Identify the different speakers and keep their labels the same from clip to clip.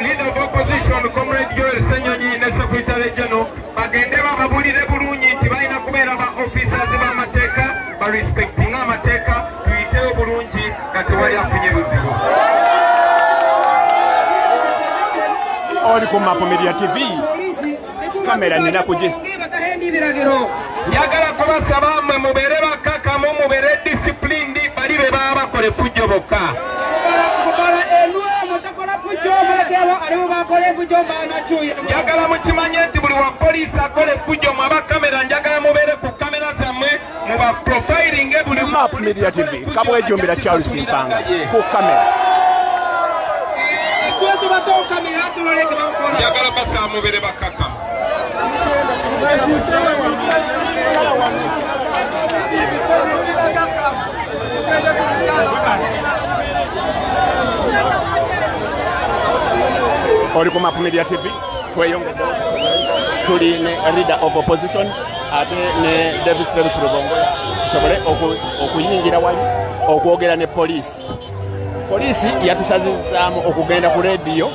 Speaker 1: leader of opposition Comrade Joel Senyonyi ne Secretary General bagende babulire bulungi nti balina kubeera ba officers b'amateeka ba respecting amateeka tuyiteyo bulungi nga tewali afunye buzibu.
Speaker 2: Oli ku Map Media TV kamera nina kuje
Speaker 1: njagala kubasaba mmwe mubeere bakkakkamu mubeere disciplined bali be baba bakole fujjo bokka. Njagala mukimanye nti buli wa poliisi akole fujjo mu abakamera njagala mubeere ku kamera zammwe muba profiling buli
Speaker 2: Map Media TV kabwejumbira Charles Mpanga ku kamera.
Speaker 1: Njagala basaba mubeere bakkakkamu.
Speaker 2: Oli ku Map Media TV tweyongedde tuli ne leader of opposition ate ne Davis Rubongo tusobole okuyingira wali okwogera ne poliisi. Poliisi yatusazizaamu okugenda ku radio.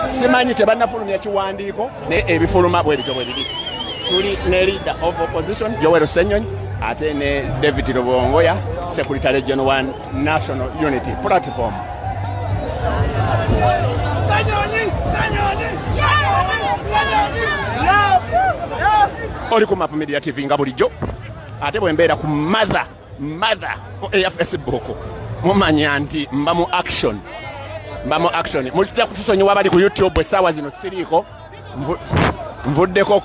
Speaker 2: Simanyi tebannafulumya kiwandiiko naye ebifuluma bwe bityo bwe biri. Tuli ne leader of opposition Joel Senyonyi ate ne David Rubongoya Secretary General wa National Unity Platform. Oli ku Map Media TV nga bulijjo ate bwe mbeera ku mother eya Facebook mumanya nti mba mu action. Mulitya kutusonyiwa bali ku YouTube essaawa zino siriiko nvuddeko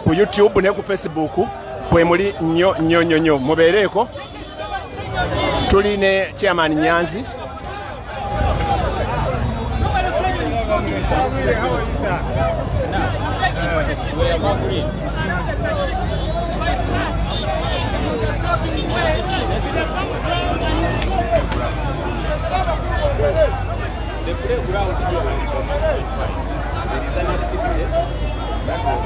Speaker 2: ku YouTube ne ku Facebook kwe muli nnyo mubeereeko. Tuli ne Chairman Nyanzi
Speaker 3: the playground here there is an activity that was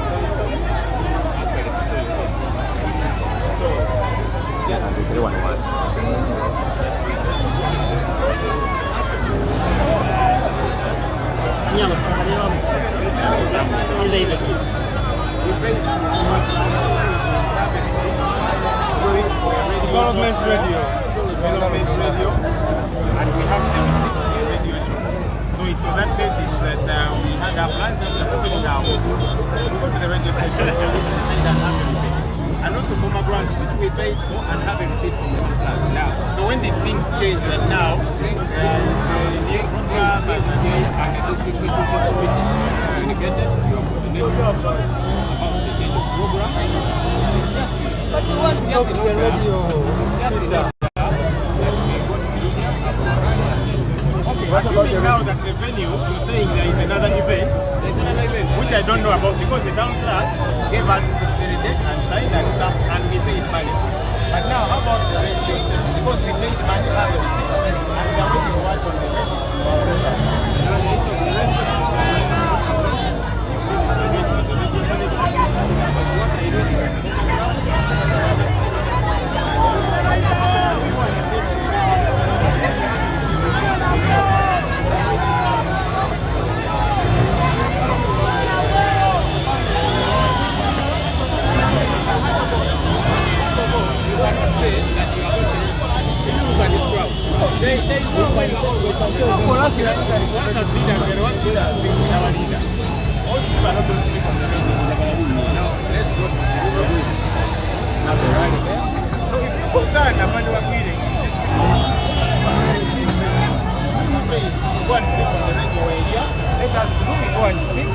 Speaker 3: so yes, everyone wants. Development radio, and we have a radio show. So it's on that basis that we had our plans after opening our office. We go to the radio station and have a receipt. And also Boma grants, which we paid for and have a receipt from the plan. Now, so when did things change that now the new program and the district committee communicated to your coordinator about the change of program? But you want to talk to the radio. Assuming now that the venue, you're saying there is another event, which I don't know about because the town clerk gave us the date and signed and stuff and we paid money. But now how about the radio station? Because we paid money, have a receipt, and they are waiting for us on the radio.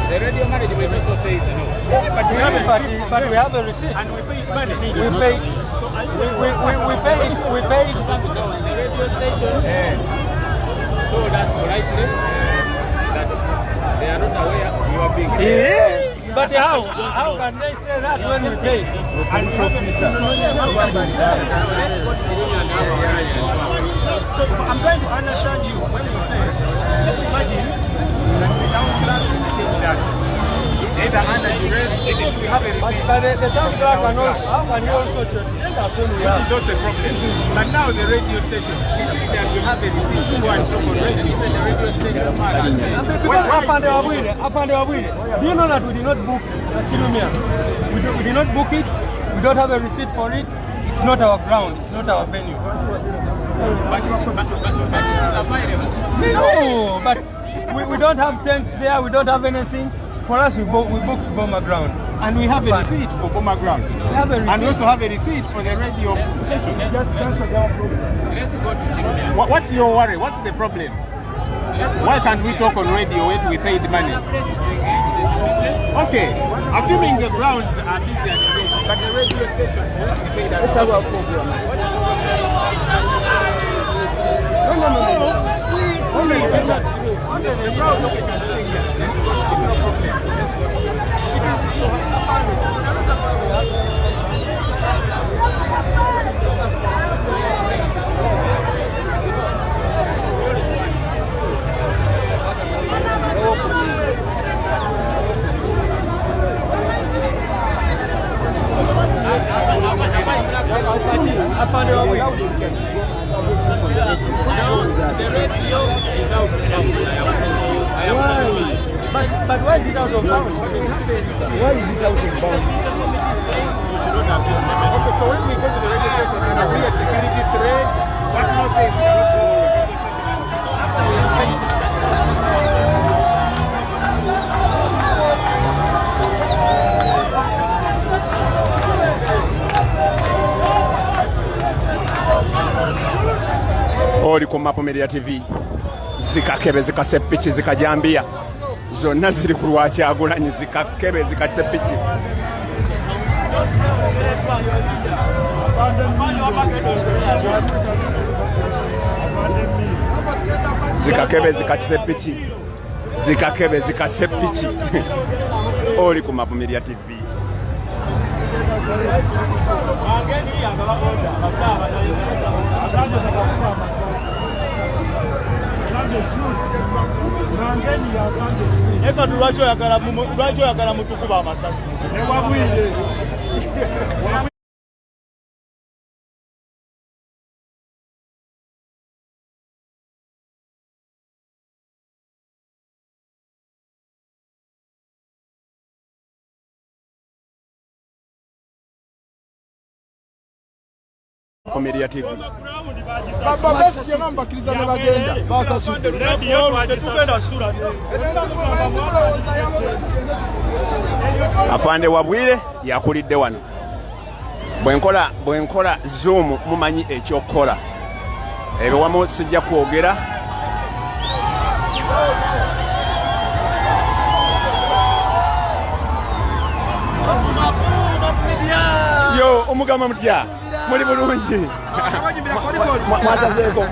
Speaker 3: The radio management also says no. But we have a receipt. And we paid money. We paid. So we paid the radio station. So that's correctly that they are not aware you are being paid. But how can they say that when we pay? So I'm trying to understand you when you say, let's imagine that the town clerk should change that. Either under duress, because we have a receipt. But the town clerk can also, how can you also change? It's also a problem. But now the radio station, that you have a receipt to go and talk on radio. Even the radio station.
Speaker 4: Do you know that we did not book Chilumia? We did not book it. We don't have a receipt for it. It's not our ground. It's not our venue.
Speaker 3: But it's available.
Speaker 4: No, but we don't have tents there. We don't have anything. For us, we booked Boma Ground.
Speaker 3: And we have a receipt for Boma Ground.
Speaker 4: We have a receipt.
Speaker 3: And we also have a receipt for the radio station.
Speaker 4: Let's go to Chilumia.
Speaker 3: What's your worry? What's the problem? Why can't we talk on radio when we paid money? Okay, assuming the grounds are busy and paid, but the radio station won't be paid. Let's have a program.
Speaker 4: I found a way.
Speaker 3: The radio is out of bounds.
Speaker 4: But why is it out of bounds? Why is it out of bounds?
Speaker 3: Okay, so when we go to the radio station and agree a security threat, what more says?
Speaker 2: Oli ku Map Media TV zikakebe zikasepiki zikajambia zonna ziri ku Lwakyagulanyi zikakebe zikasepiki zikakebe zikasepiki zikakebe zikasepiki oli ku Map Media TV.
Speaker 4: Eka lwaki oyagala mutukuba amasasi
Speaker 2: Media TV. Afande Wabwire yakulidde wano. Bwenkola Zoom mumanyi ekyokola. Ebyo wamu sijja kwogera. Yo omugama mutya muli bulungi mwasazeeko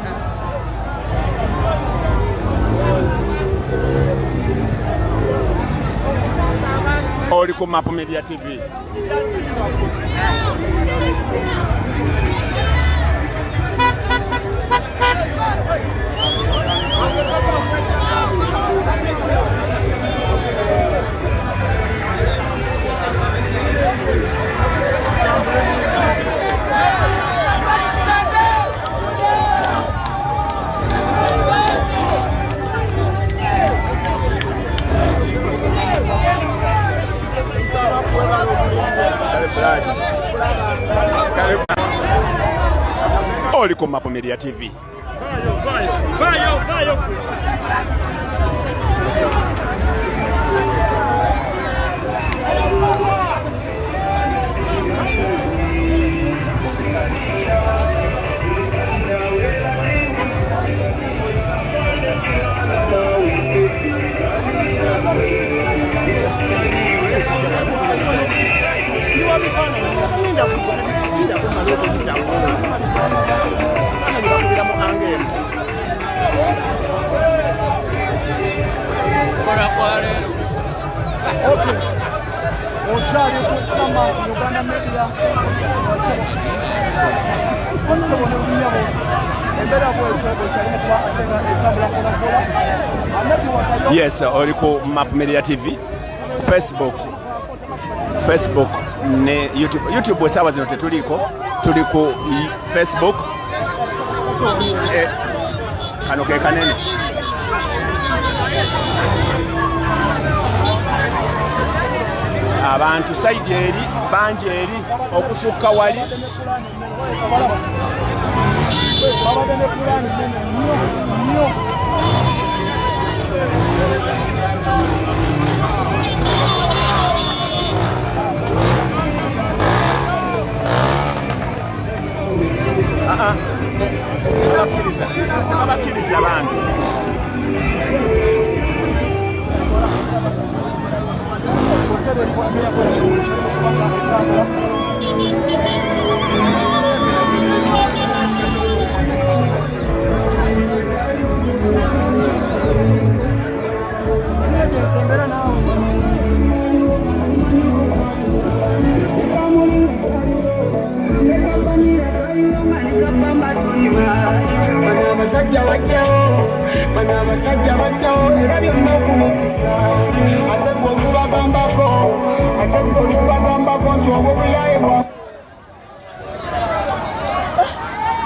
Speaker 2: oli ku Map Media TV. Oli ku Map Media TV. Vayo. Yes, oli ku Map Media TV, Facebook ne YouTube. YouTube sawa zino tetuliko, tuli ku Facebook kano ke kanene abantu side eri banji eri okusukka wali abakkiriza bantu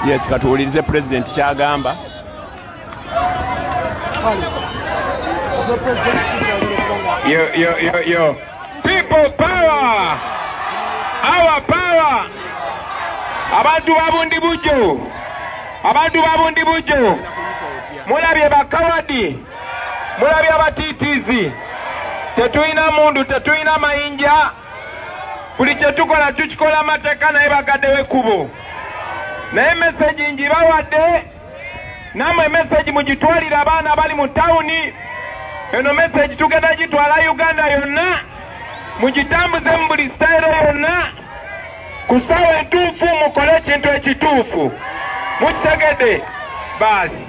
Speaker 2: Yes, katuwulirize President kyagamba.
Speaker 1: Yo. People power! Our power! Abantu babundi bujo. Mulabye bakawadi. Mulabye abatitizi. Tetulina mundu, tetulina mayinja. Buli kye tukola tukikola amateeka naye bagaddewo ekkubo. Naye message ngibawadde, namwe message mugitwalire abaana abali mu tawuni. Eno message tugenda gitwala Uganda yonna, mugitambuze mu buli style yonna. Ku ssaawa entuufu mukole ekintu ekituufu. Mukitegedde? Baasi.